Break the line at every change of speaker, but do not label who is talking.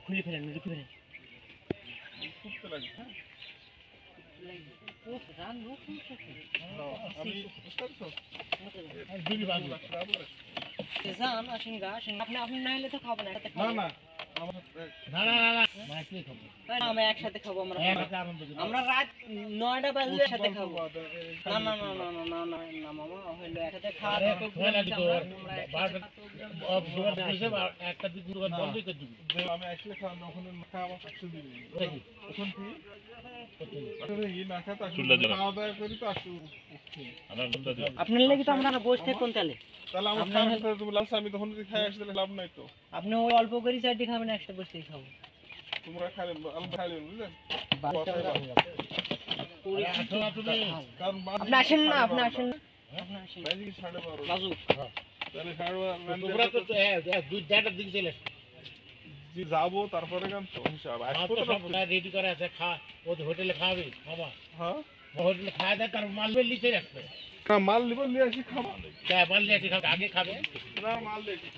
খুলে ফেলেন লিখে ফেলেন আপনি না এলে তো খাবো না আমরা একসাথে খাবো আমরা রাত 9টা বাজলে একসাথে খাবো না মামা হইলো একসাথে খাওয়া একটা দিন গুরুবার বন্ধ করে দিবি আমি আসলে খাওয়া তখন খাওয়া আসতে দিবি তখন কি আপনার লাগি তো আমরা বসে থেকে কোন তালে তাহলে আমি তখন যদি খাই আসলে লাভ নাই তো আপনি ওই অল্প করে চারটি খাবেন একটা বসেই খাবো তোমরা খাবেন আমি খাইলেন বুঝলেন আপনি আসেন না আপনি আসেন বাজু তাহলে তোমরা তো দুই চারটার দিকে চলে যাবো তারপরে কেন তো হিসাব রেডি করে আছে খা ও হোটেলে খাবে বাবা হ্যাঁ হোটেলে খাওয়া দেয় তার মাল লিখে রাখবে না মাল নিয়ে আসি খাবো মাল নিয়ে আসি খাবে আগে খাবে না মাল দেখি